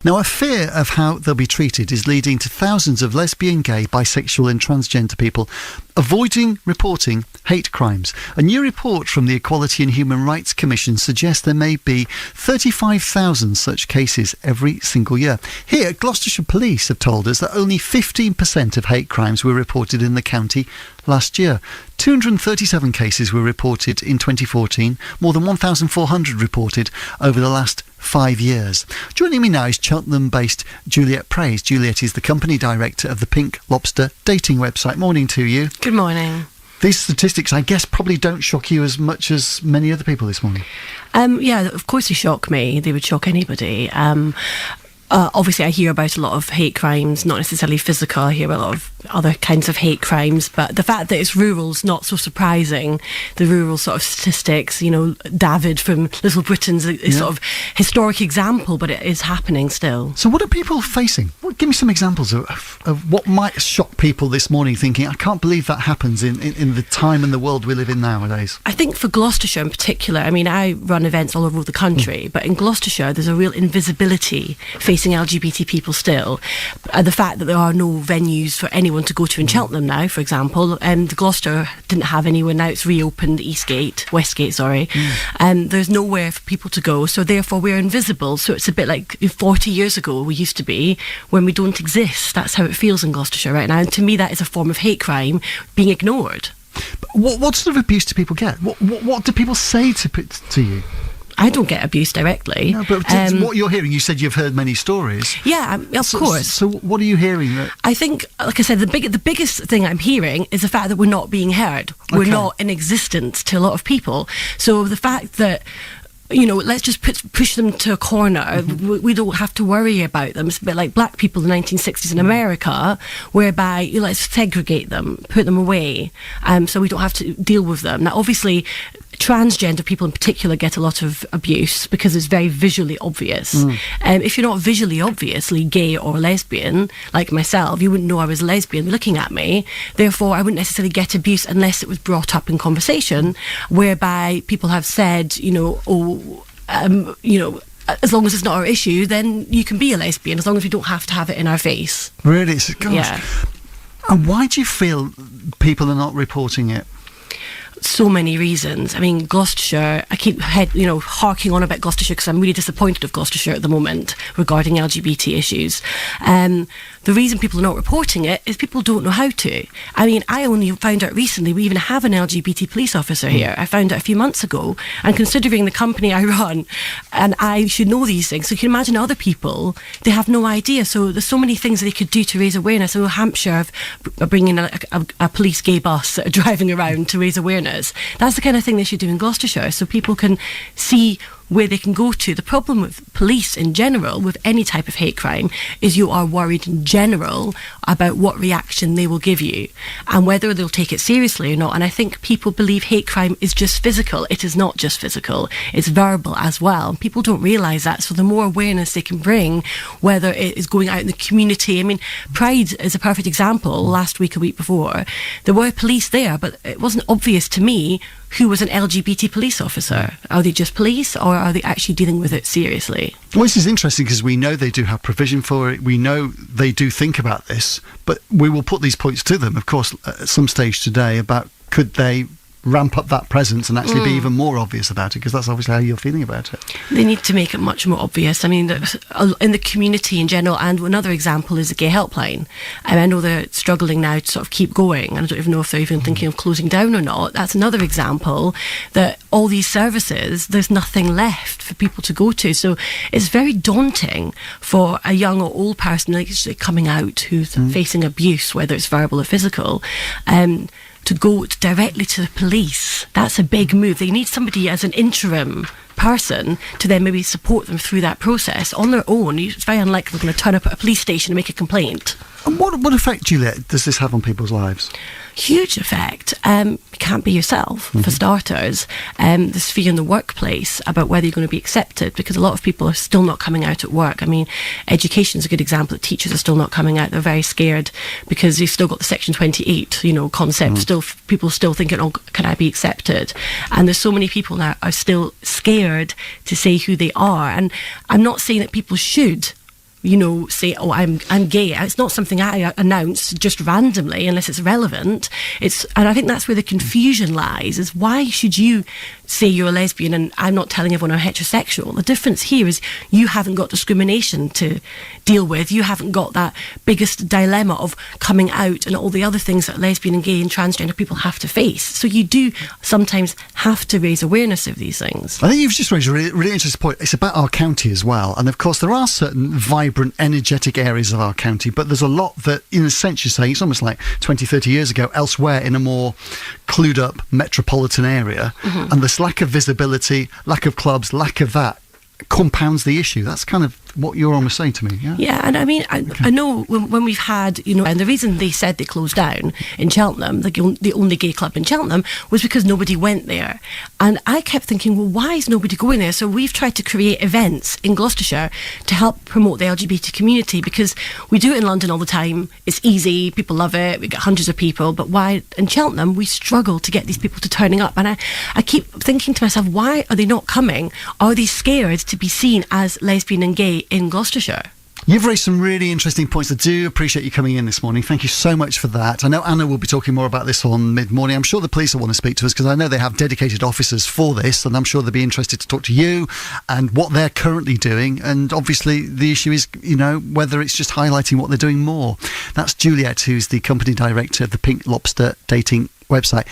Now, a fear of how they'll be treated is leading to thousands of lesbian, gay, bisexual and transgender people avoiding reporting hate crimes. A new report from the Equality and Human Rights Commission suggests there may be 35,000 such cases every single year. Here, Gloucestershire Police have told us that only 15% of hate crimes were reported in the county last year. 237 cases were reported in 2014, more than 1,400 reported over the last 5 years. Joining me now is Cheltenham-based Juliette Prais. Juliette is the company director of the Pink Lobster dating website. Morning to you. Good morning. These statistics, I guess, probably don't shock you as much as many other people this morning. Yeah, of course they shock me. They would shock anybody. Obviously, I hear about a lot of hate crimes, not necessarily physical. I hear a lot of other kinds of hate crimes, but the fact that it's rural is not so surprising. The rural sort of statistics, you know, David from Little Britain's a sort of historic example, but it is happening still. So what are people facing? Give me some examples of what might shock people this morning, thinking, I can't believe that happens in the time and the world we live in nowadays. I think for Gloucestershire in particular, I mean, I run events all over the country, but in Gloucestershire there's a real invisibility facing LGBT people still. The fact that there are no venues for anyone to go to in Cheltenham now, for example, the Gloucester didn't have anywhere. Now it's reopened, Westgate, sorry. There's nowhere for people to go, so therefore we're invisible. So it's a bit like 40 years ago we used to be, when we don't exist. That's how it feels in Gloucestershire right now, and to me that is a form of hate crime being ignored. But what sort of abuse do people get? What do people say to you? I don't get abuse directly. No, but what you're hearing, you said you've heard many stories. Yeah, of course. So what are you hearing? I think, like I said, the biggest thing I'm hearing is the fact that we're not being heard. We're not in existence to a lot of people. So the fact that, you know, let's just push them to a corner. We don't have to worry about them. It's a bit like black people in the 1960s in America, whereby you let's segregate them, put them away, so we don't have to deal with them. Now, obviously, transgender people in particular get a lot of abuse because it's very visually obvious. If you're not visually obviously gay or lesbian, like myself, you wouldn't know I was a lesbian looking at me. Therefore, I wouldn't necessarily get abuse unless it was brought up in conversation, whereby people have said, you know, as long as it's not our issue, then you can be a lesbian, as long as we don't have to have it in our face. Really? Gosh. Yeah. And why do you feel people are not reporting it? So many reasons. I mean, Gloucestershire, I keep harking on about Gloucestershire because I'm really disappointed of Gloucestershire at the moment regarding LGBT issues. The reason people are not reporting it is people don't know how to. I mean, I only found out recently we even have an LGBT police officer here. I found out a few months ago, and considering the company I run, and I should know these things, so you can imagine other people, they have no idea. So there's so many things that they could do to raise awareness. So Hampshire are bringing a police gay bus that are driving around to raise awareness. That's the kind of thing they should do in Gloucestershire, so people can see where they can go to. The problem with police in general, with any type of hate crime, is you are worried in general about what reaction they will give you and whether they'll take it seriously or not. And I think people believe hate crime is just physical. It is not just physical, it's verbal as well. People don't realise that, so the more awareness they can bring, whether it is going out in the community. I mean, Pride is a perfect example. Last week, a week before, there were police there, but it wasn't obvious to me who was an LGBT police officer. Are they just police, or are they actually dealing with it seriously? Well, this is interesting because we know they do have provision for it. We know they do think about this, but we will put these points to them, of course, at some stage today about could they ramp up that presence and actually be even more obvious about it, because that's obviously how you're feeling about it. They need to make it much more obvious. I mean, in the community in general, and another example is the gay helpline. I know they're struggling now to sort of keep going, and I don't even know if they're even thinking of closing down or not. That's another example that all these services, there's nothing left for people to go to. So it's very daunting for a young or old person like coming out who's facing abuse, whether it's verbal or physical, to go directly to the police. That's a big move. They need somebody as an interim person to then maybe support them through that process. On their own, it's very unlikely they're going to turn up at a police station and make a complaint. And what effect, Juliette, does this have on people's lives? Huge effect. You can't be yourself, for starters. There's fear in the workplace about whether you're going to be accepted, because a lot of people are still not coming out at work. I mean, education's a good example. That teachers are still not coming out. They're very scared because they've still got the Section 28, concept. Still, people still thinking, oh, can I be accepted? And there's so many people now are still scared to say who they are. And I'm not saying that people should say, oh, I'm gay. It's not something I announce just randomly unless it's relevant. And I think that's where the confusion lies, is why should you say you're a lesbian and I'm not telling everyone I'm heterosexual? The difference here is you haven't got discrimination to deal with. You haven't got that biggest dilemma of coming out and all the other things that lesbian and gay and transgender people have to face. So you do sometimes have to raise awareness of these things. I think you've just raised a really interesting point. It's about our county as well. And of course, there are certain vibrant, energetic areas of our county, but there's a lot that, in a sense, you're saying, it's almost like 20, 30 years ago, elsewhere in a more clued up metropolitan area. Mm-hmm. And this lack of visibility, lack of clubs, lack of that compounds the issue. That's kind of what you're almost saying to me, yeah? Yeah, and I mean, I know when we've had, and the reason they said they closed down in Cheltenham, the only gay club in Cheltenham, was because nobody went there. And I kept thinking, well, why is nobody going there? So we've tried to create events in Gloucestershire to help promote the LGBT community, because we do it in London all the time. It's easy, people love it, we get hundreds of people, but why in Cheltenham we struggle to get these people to turning up? And I keep thinking to myself, why are they not coming? Are they scared to be seen as lesbian and gay in Gloucestershire? You've raised some really interesting points. I do appreciate you coming in this morning. Thank you so much for that. I know Anna will be talking more about this on mid-morning. I'm sure the police will want to speak to us, because I know they have dedicated officers for this, and I'm sure they'll be interested to talk to you and what they're currently doing. And obviously the issue is, whether it's just highlighting what they're doing more. That's Juliette, who's the company director of the Pink Lobster dating website.